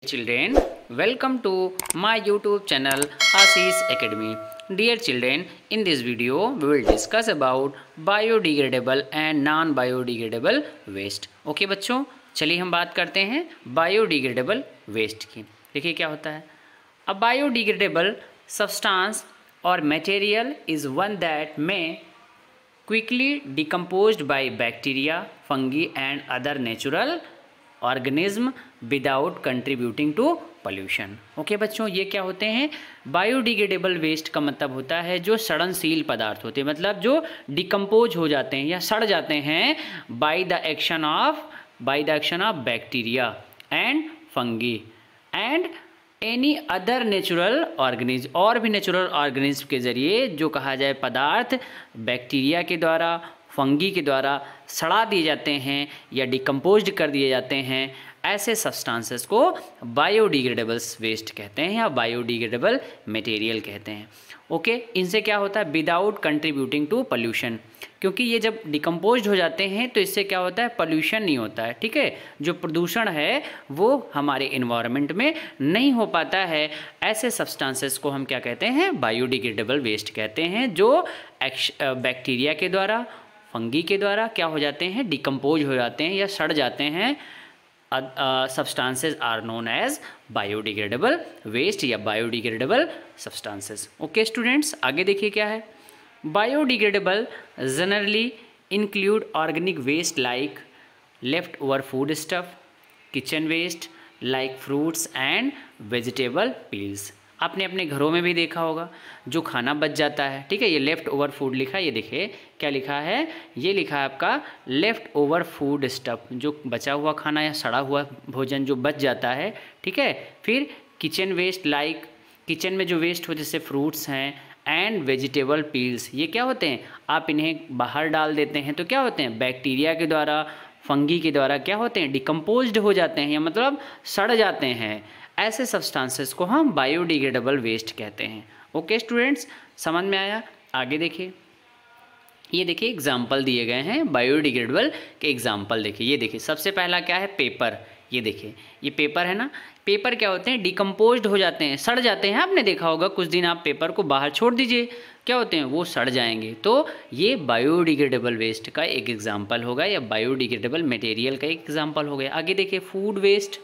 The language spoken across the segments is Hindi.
Children, welcome to my YouTube channel Ashish Academy. Dear children, in this video we will discuss about biodegradable and non-biodegradable waste. Okay बच्चों, चलिए हम बात करते हैं बायोडिग्रेडेबल वेस्ट की। देखिए क्या होता है। अ बायोडिग्रेडेबल सब्सटेंस और material is one that may quickly decomposed by bacteria, fungi and other natural organism without contributing to pollution. Okay बच्चों, ये क्या होते हैं? बायोडिग्रेडेबल वेस्ट का मतलब होता है जो सड़नशील पदार्थ होते हैं, मतलब जो डिकम्पोज हो जाते हैं या सड़ जाते हैं by the action of bacteria and fungi and any other natural organism, और भी नेचुरल ऑर्गेनिज्म के ज़रिए जो कहा जाए पदार्थ बैक्टीरिया के द्वारा, फंगी के द्वारा सड़ा दिए जाते हैं या डिकम्पोज्ड कर दिए जाते हैं, ऐसे सब्सटेंसेस को बायोडिग्रेडेबल वेस्ट कहते हैं या बायोडिग्रेडेबल मटेरियल कहते हैं। ओके, इनसे क्या होता है? विदाउट कंट्रीब्यूटिंग टू पोल्यूशन, क्योंकि ये जब डिकम्पोज्ड हो जाते हैं तो इससे क्या होता है? पोल्यूशन नहीं होता है। ठीक है, जो प्रदूषण है वो हमारे इन्वायरमेंट में नहीं हो पाता है। ऐसे सब्सटेंसेस को हम क्या कहते हैं? बायोडिग्रेडेबल वेस्ट कहते हैं, जो बैक्टीरिया के द्वारा, फंगी के द्वारा क्या हो जाते हैं? डिकम्पोज हो जाते हैं या सड़ जाते हैं। Substances are known as biodegradable waste या बायोडिग्रेडेबल सब्सटेंसेस। ओके स्टूडेंट्स, आगे देखिए क्या है। Biodegradable generally include organic waste like left over food stuff, kitchen waste like fruits and vegetable peels. आपने अपने घरों में भी देखा होगा, जो खाना बच जाता है, ठीक है, ये लेफ़्ट ओवर फूड लिखा है, ये देखिए क्या लिखा है, ये लिखा है आपका लेफ़्ट ओवर फूड स्टफ, जो बचा हुआ खाना या सड़ा हुआ भोजन जो बच जाता है, ठीक है। फिर किचन वेस्ट लाइक, किचन में जो वेस्ट हो जैसे फ्रूट्स हैं, एंड वेजिटेबल पील्स, ये क्या होते हैं? आप इन्हें बाहर डाल देते हैं तो क्या होते हैं? बैक्टीरिया के द्वारा, फंगी के द्वारा क्या होते हैं? डिकम्पोज्ड हो जाते हैं या मतलब सड़ जाते हैं। ऐसे सब्सटेंसेस को हम बायोडिग्रेडेबल वेस्ट कहते हैं। ओके स्टूडेंट्स, समझ में आया? आगे देखिए, ये देखिए एग्जाम्पल दिए गए हैं बायोडिग्रेडेबल के एग्जाम्पल। देखिए, ये देखिए सबसे पहला क्या है? पेपर। ये देखिए, ये पेपर है ना। पेपर क्या होते हैं? डिकम्पोज्ड हो जाते हैं, सड़ जाते हैं। आपने देखा होगा, कुछ दिन आप पेपर को बाहर छोड़ दीजिए, क्या होते हैं? वो सड़ जाएंगे। तो ये बायोडिग्रेडेबल वेस्ट का एक एग्जाम्पल होगा या बायोडिग्रेडेबल मटेरियल का एक एग्जाम्पल हो गया। आगे देखिए, फूड वेस्ट,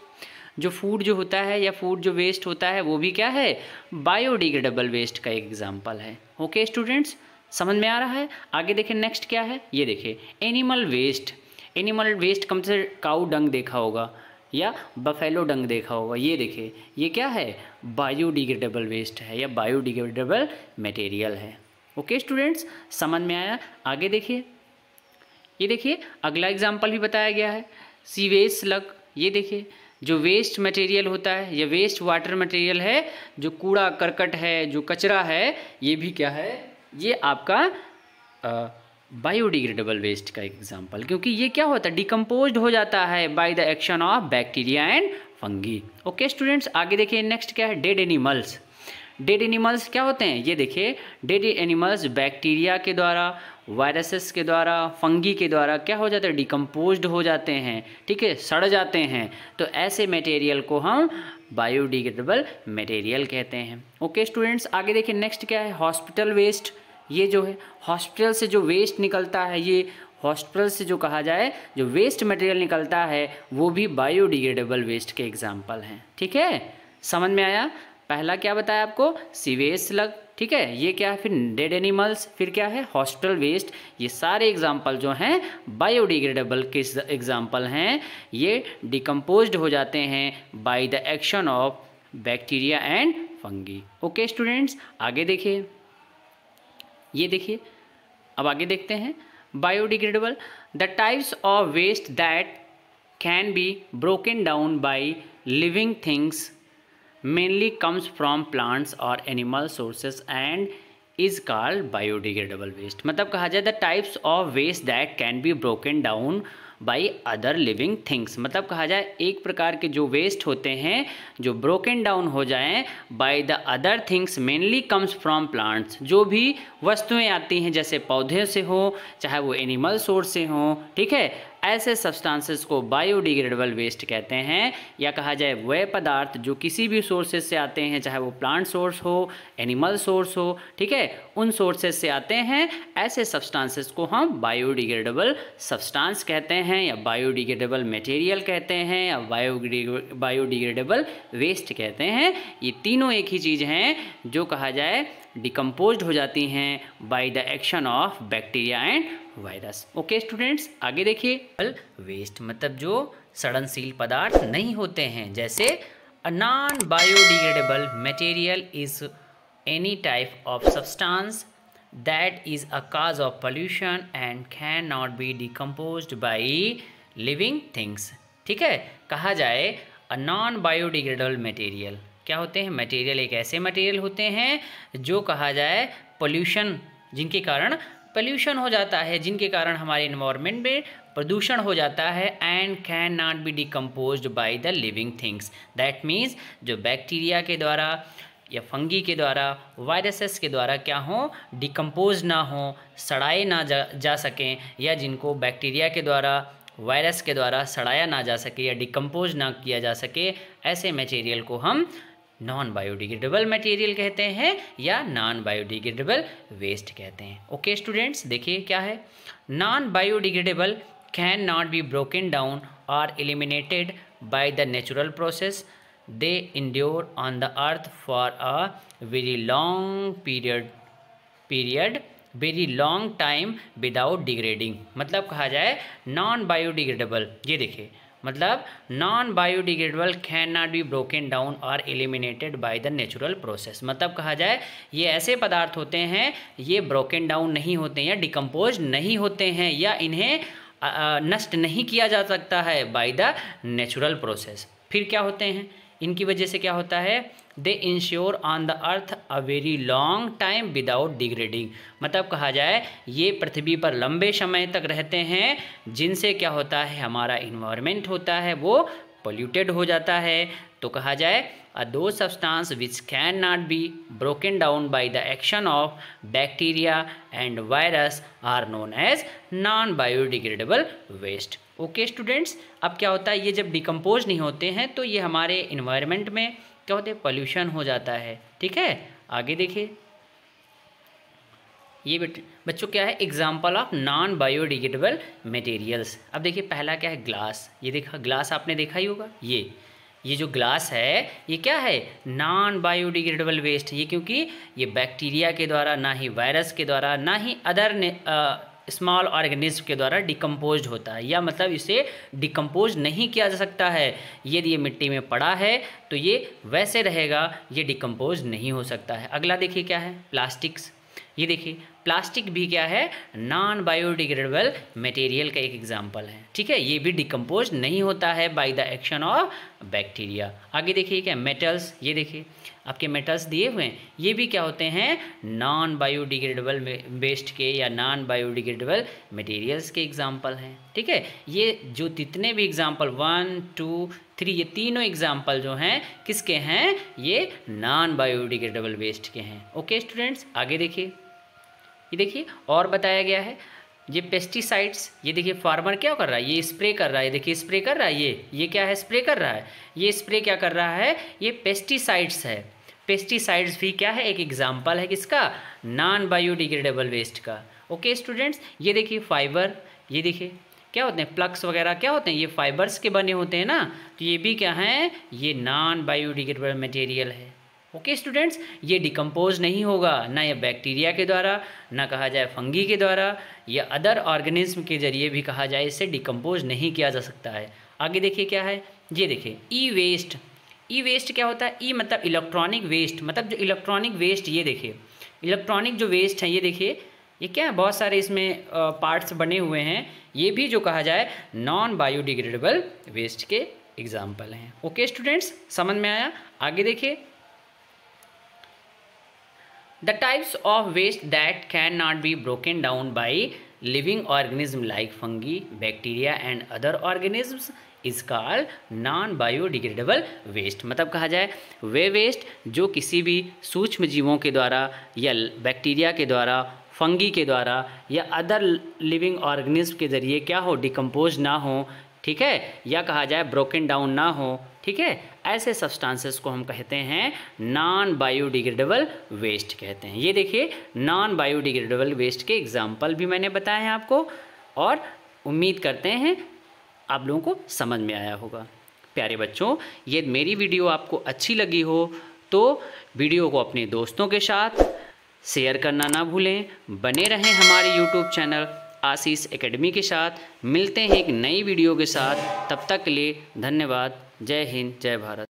जो फूड जो होता है या फूड जो वेस्ट होता है वो भी क्या है? बायोडिग्रेडेबल वेस्ट का एक एग्जाम्पल है। ओके स्टूडेंट्स, समझ में आ रहा है? आगे देखिए नेक्स्ट क्या है, ये देखिए एनिमल वेस्ट। एनिमल वेस्ट कम से काऊ डंग देखा होगा या बफेलो डंग देखा होगा। ये देखिए, ये क्या है? बायोडिग्रेडेबल वेस्ट है या बायोडिग्रेडेबल मटेरियल है। ओके स्टूडेंट्स, समझ में आया? आगे देखिए, ये देखिए अगला एग्जाम्पल भी बताया गया है, सीवेज स्लग। ये देखिए, जो वेस्ट मटेरियल होता है या वेस्ट वाटर मटेरियल है, जो कूड़ा करकट है, जो कचरा है, ये भी क्या है? ये आपका बायोडिग्रेडेबल वेस्ट का एग्जांपल, क्योंकि ये क्या होता है? डिकम्पोज्ड हो जाता है bye the action of bacteria and fungi. Okay students, आगे देखिए नेक्स्ट क्या है? Dead animals. डेड एनिमल्स क्या होते हैं? ये देखिए, डेड एनिमल्स बैक्टीरिया के द्वारा, वायरसेस के द्वारा, फंगी के द्वारा क्या हो जाते हैं? डिकम्पोज्ड हो जाते हैं, ठीक है, सड़ जाते हैं। तो ऐसे मटेरियल को हम बायोडिग्रेडेबल मटेरियल कहते हैं। ओके स्टूडेंट्स, आगे देखिए नेक्स्ट क्या है? Hospital waste. ये जो है हॉस्पिटल से जो वेस्ट निकलता है, ये हॉस्पिटल से जो कहा जाए जो वेस्ट मटेरियल निकलता है वो भी बायोडिग्रेडेबल वेस्ट के एग्जाम्पल हैं। ठीक है, समझ में आया? पहला क्या बताया आपको? सीवेज स्लग, ठीक है, ये क्या है? फिर डेड एनिमल्स, फिर क्या है? Hospital waste. ये सारे एग्जाम्पल जो हैं बायोडिग्रेडेबल के एग्जाम्पल हैं। ये डिकम्पोज्ड हो जाते हैं by the action of bacteria and fungi. Okay students, आगे देखिए, ये देखिए, अब आगे देखते हैं biodegradable. The types of waste that can be broken down by living things mainly comes from plants or animal sources and is called biodegradable waste। मतलब कहा जाए the types of waste that can be broken down by other living things, मतलब कहा जाए एक प्रकार के जो वेस्ट होते हैं जो broken down हो जाएं by the other things mainly comes from plants, जो भी वस्तुएं आती हैं जैसे पौधे से हो, चाहे वो एनिमल सोर्स से हो, ठीक है, ऐसे सब्सटेंसेस को बायोडिग्रेडेबल वेस्ट कहते हैं, या कहा जाए वह पदार्थ जो किसी भी सोर्सेज से आते हैं, चाहे वो प्लांट सोर्स हो, एनिमल सोर्स हो, ठीक है, उन सोर्सेज से आते हैं, ऐसे सब्सटेंसेस को हम बायोडिग्रेडेबल सब्सटेंस कहते हैं, या बायोडिग्रेडेबल मटेरियल कहते हैं, या बायोडिग्रेडेबल वेस्ट कहते हैं। ये तीनों एक ही चीज़ हैं जो कहा जाए डिकम्पोज्ड हो जाती हैं by the action of bacteria and virus. Okay students, आगे देखिए। वेस्ट मतलब जो सड़नशील पदार्थ नहीं होते हैं, जैसे a non biodegradable material is any type of substance that is a cause of pollution and can not B decomposed bye living things. ठीक है, कहा जाए अ नॉन बायोडिग्रेडेबल मटेरियल क्या होते हैं? मटेरियल एक ऐसे मटेरियल होते हैं जो कहा जाए पोल्यूशन, जिनके कारण पोल्यूशन हो जाता है, जिनके कारण हमारे इन्वायरमेंट में प्रदूषण हो जाता है, and can not B decomposed by the living things. That means जो बैक्टीरिया के द्वारा या फंगी के द्वारा, वायरसेस के द्वारा क्या हो, डिकम्पोज ना हो, सड़ाए ना जा सकें, या जिनको बैक्टीरिया के द्वारा, वायरस के द्वारा सड़ाया ना जा सके या डिकम्पोज ना किया जा सके, ऐसे मटेरियल को हम नॉन बायोडिग्रेडेबल मटेरियल कहते हैं या नॉन बायोडिग्रेडेबल वेस्ट कहते हैं। ओके स्टूडेंट्स, देखिए क्या है। Non biodegradable can not be broken down और eliminated by the natural process. They endure on the earth for a very long period very long time without degrading. मतलब कहा जाए नॉन बायोडिग्रेडेबल, ये देखिए, मतलब non biodegradable can not be broken down और eliminated by the natural process. मतलब कहा जाए ये ऐसे पदार्थ होते हैं, ये ब्रोकन डाउन नहीं होते हैं या डिकम्पोज नहीं होते हैं, या इन्हें नष्ट नहीं किया जा सकता है बाय द नेचुरल प्रोसेस। फिर क्या होते हैं, इनकी वजह से क्या होता है, दे ensure on the earth a very long time without degrading. मतलब कहा जाए ये पृथ्वी पर लंबे समय तक रहते हैं, जिनसे क्या होता है, हमारा इन्वायरमेंट होता है वो पोल्यूटेड हो जाता है। तो कहा जाए अ दो substance which can not be broken down by the action of bacteria and virus are known as non biodegradable waste. Okay students, अब क्या होता है, ये जब डिकम्पोज नहीं होते हैं तो ये हमारे इन्वायरमेंट में क्या होते हैं, पोल्यूशन हो जाता है। ठीक है, आगे देखिए, ये बच्चों क्या है, example of non biodegradable materials. अब देखिए पहला क्या है, ग्लास। ये देखा, ग्लास आपने देखा ही होगा। ये जो ग्लास है ये क्या है, नॉन बायोडिग्रेडेबल वेस्ट। ये क्योंकि ये बैक्टीरिया के द्वारा, ना ही वायरस के द्वारा, ना ही अदर स्मॉल ऑर्गेनिज्म के द्वारा डिकम्पोज होता है, या मतलब इसे डिकम्पोज नहीं किया जा सकता है। यदि ये मिट्टी में पड़ा है तो ये वैसे रहेगा, ये डिकम्पोज नहीं हो सकता है। अगला देखिए क्या है, प्लास्टिक्स। ये देखिए प्लास्टिक भी क्या है, नॉन बायोडिग्रेडेबल मटेरियल का एक एग्जाम्पल है। ठीक है, ये भी डिकम्पोज नहीं होता है bye the action of bacteria. आगे देखिए क्या, मेटल्स। ये देखिए आपके मेटल्स दिए हुए हैं, ये भी क्या होते हैं, नॉन बायोडिग्रेडेबल वेस्ट के या नॉन बायोडिग्रेडेबल मटेरियल्स के एग्जाम्पल हैं। ठीक है, ये जो जितने भी एग्जाम्पल 1, 2, 3, ये तीनों एग्जाम्पल जो हैं किसके हैं, ये नॉन बायोडिग्रेडेबल वेस्ट के हैं। ओके स्टूडेंट्स, आगे देखिए, ये देखिए और बताया गया है, ये पेस्टिसाइड्स। ये देखिए फार्मर क्या कर रहा है, ये स्प्रे कर रहा है। देखिए स्प्रे कर रहा है, ये क्या है, स्प्रे कर रहा है। ये स्प्रे क्या कर रहा है, ये पेस्टिसाइड्स है। पेस्टिसाइड्स भी क्या है, एक एग्जाम्पल है किसका, नॉन बायोडिग्रेडेबल वेस्ट का। ओके स्टूडेंट्स, ये देखिए फाइबर। ये देखिए क्या होते हैं, प्लग्स वगैरह क्या होते हैं, ये फाइबर्स के बने होते हैं ना, तो ये भी क्या हैं, ये नॉन बायोडिग्रेडेबल मटेरियल है। ओके स्टूडेंट्स, ये डिकम्पोज नहीं होगा, ना ये बैक्टीरिया के द्वारा, ना कहा जाए फंगी के द्वारा, या अदर ऑर्गेनिज्म के जरिए भी कहा जाए इसे डिकम्पोज नहीं किया जा सकता है। आगे देखिए क्या है, ये देखिए ई वेस्ट। ई वेस्ट क्या होता है, ई मतलब इलेक्ट्रॉनिक वेस्ट, मतलब जो इलेक्ट्रॉनिक वेस्ट, ये देखिए इलेक्ट्रॉनिक जो वेस्ट है, ये देखिए ये क्या है, बहुत सारे इसमें पार्ट्स बने हुए हैं। ये भी जो कहा जाए नॉन बायोडिग्रेडेबल वेस्ट के एग्जाम्पल हैं। ओके स्टूडेंट्स, समझ में आया। आगे देखिए, the types of waste that cannot be broken down by living organism like fungi, bacteria and other organisms is called non biodegradable waste। मतलब कहा जाए वे वेस्ट जो किसी भी सूक्ष्म जीवों के द्वारा या बैक्टीरिया के द्वारा, फंगी के द्वारा या अदर लिविंग ऑर्गेनिज्म के ज़रिए क्या हो, डिकम्पोज ना हो, ठीक है, या कहा जाए ब्रोकन डाउन ना हो, ठीक है, ऐसे सब्सटेंसेस को हम कहते हैं नॉन बायोडिग्रेडेबल वेस्ट कहते हैं। ये देखिए नॉन बायोडिग्रेडेबल वेस्ट के एग्जाम्पल भी मैंने बताए हैं आपको, और उम्मीद करते हैं आप लोगों को समझ में आया होगा। प्यारे बच्चों, ये मेरी वीडियो आपको अच्छी लगी हो तो वीडियो को अपने दोस्तों के साथ शेयर करना ना भूलें। बने रहें हमारे यूट्यूब चैनल आशीष एकेडमी के साथ। मिलते हैं एक नई वीडियो के साथ, तब तक के लिए धन्यवाद। जय हिंद, जय भारत।